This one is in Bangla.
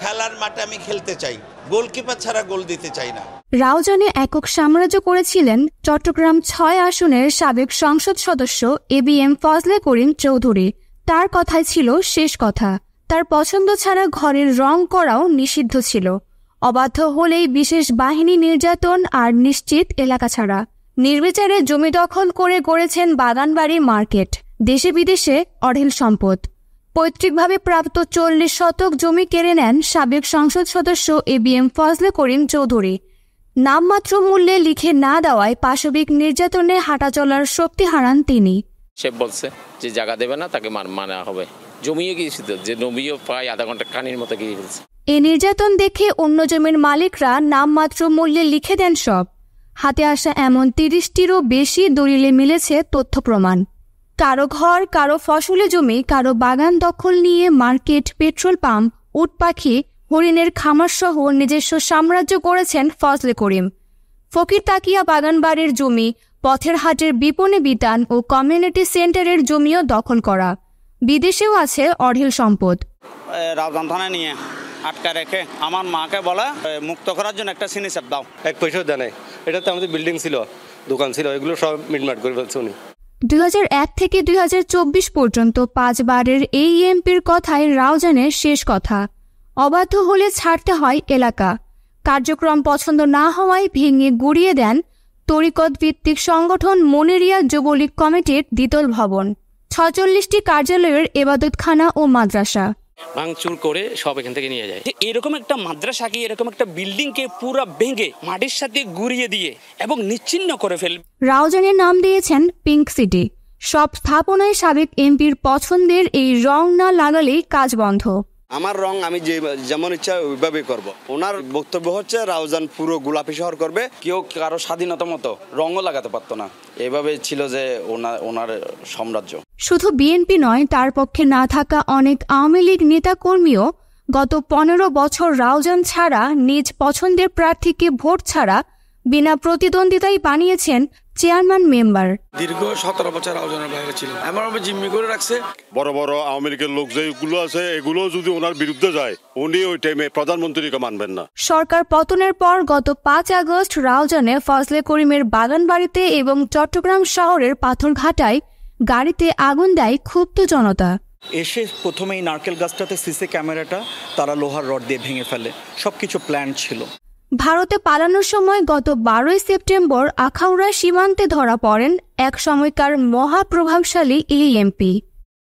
খেলার মাঠে আমি খেলতে চাই, গোলকিপার ছাড়া গোল দিতে চাই না। রাউজানে একক সাম্রাজ্য করেছিলেন চট্টগ্রাম ৬ আসনের সাবেক সংসদ সদস্য ABM ফজলে করিম চৌধুরী। তার কথাই ছিল শেষ কথা। তার পছন্দ ছাড়া ঘরের রং করাও নিষিদ্ধ ছিল। অবাধ্য হলেই বিশেষ বাহিনী নির্যাতন আর নিশ্চিত এলাকা ছাড়া। নির্বিচারে জমি দখল করে গড়েছেন বাগানবাড়ি মার্কেট। দেশে বিদেশে অঢেল সম্পদ। পৈতৃকভাবে প্রাপ্ত ৪০ শতক জমি কেড়ে নেন সাবেক সংসদ সদস্য ABM ফজলে করিম চৌধুরী। নামমাত্র মূল্যে লিখে না দেওয়ায় পাশবিক নির্যাতনে হাঁটা চলার শক্তি হারান তিনি। সে বলছে যে জায়গা দেবে না, তাকে মানা হবে। জমিও গিয়েছিল, যে জমিও প্রায় আধা ঘন্টা কানির মতো গিয়ে ফেলছে। এ নির্যাতন দেখে অন্য জমির মালিকরা নামমাত্র মূল্যে লিখে দেন সব। হাতে আসা এমন ৩০টিরও বেশি দলিলে মিলেছে তথ্য প্রমাণ। কারো ঘর, কারো ফসলি জমি, কারো বাগান দখল নিয়ে মার্কেট, পেট্রোল পাম্প, উট পাখি, হরিণের খামার সহ নিজস্ব সাম্রাজ্য করেছেন ফজলে করিম। ফকির তাকিয়া বাগানবাড়ির জমি, পথের হাটের বিপণী বিতান ও কমিউনিটি সেন্টারের জমিও দখল করা। বিদেশেও আছে অঢেল সম্পদ। রাউজান থানায় নিয়ে আটকা রেখে আমার মাকে বলা মুক্ত করার জন্য একটা সিনিসার দাও। ১ পয়সাও দেয় নাই। এটাতে আমাদের বিল্ডিং ছিল, দোকান ছিল, এগুলো সব মিটমাট করে ফেলছে উনি। ২০০১ থেকে ২০২৪ পর্যন্ত ৫ বারের এই এমপির কথাই রাউজানের শেষ কথা। অবাধ্য হলে ছাড়তে হয় এলাকা। কার্যক্রম পছন্দ না হওয়ায় ভেঙে গুড়িয়ে দেন তরিকত ভিত্তিক সংগঠন মনেরিয়া যুবলীগ কমিটির দ্বিতল ভবন, ৪৬টি কার্যালয়ের এবাদতখানা ও মাদ্রাসা ভাঙচুর করে সব এখান থেকে নিয়ে যায়। এরকম একটা মাদ্রাসাকে, এরকম একটা বিল্ডিংকে পুরো ভেঙে মাটির সাথে গুড়িয়ে দিয়ে এবং নিচ্ছিন্ন করে ফেলবে। রাউজানের নাম দিয়েছেন পিঙ্ক সিটি। সব স্থাপনায় সাবেক এমপির পছন্দের এই রং না লাগালেই কাজ বন্ধ। আমার রং আমি যেমন ইচ্ছা ওইভাবে করব। ওনার বক্তব্য হচ্ছে রাউজান পুরো গোলাপি শহর করবে। কেউ কারো স্বাধীনতা মতো রঙও লাগাতে পারতো না। এভাবে ছিল যে ওনার সাম্রাজ্য। শুধু বিএনপি নয়, তার পক্ষে না থাকা অনেক আওয়ামী লীগ নেতাকর্মীও গত ১৫ বছর রাউজান ছাড়া, নিজ পছন্দের প্রার্থীকে ভোট ছাড়া বিনা প্রতিদ্বন্দ্বিতায় বানিয়েছেন চেয়ারম্যান মেম্বার। দীর্ঘ ১৭ বছর রাউজানের বাইরে ছিল, এমনভাবে জিম্মি করে রাখছে। বড় বড় আওয়ামী লীগের লোক যেগুলো আছে, এগুলো যদি ওনার বিরুদ্ধে যায়, উনি ওই টাইমে প্রধানমন্ত্রীকে মানবেন না। সরকার পতনের পর গত ৫ আগস্ট রাউজানে ফজলে করিমের বাগানবাড়িতে এবং চট্টগ্রাম শহরের পাথরঘাটায় গাড়িতে আগুন দেয় ক্ষুব্ধ জনতা। এসে প্রথমেই নারকেল গাছটাতে সিসি ক্যামেরাটা তারা লোহার রড দিয়ে ভেঙে ফেলে। সবকিছু প্ল্যান ছিল। ভারতে পালানোর সময় গত ১২ সেপ্টেম্বর আখাউড়া সীমান্তে ধরা পড়েন এক সময়কার মহাপ্রভাবশালী এই এমপি।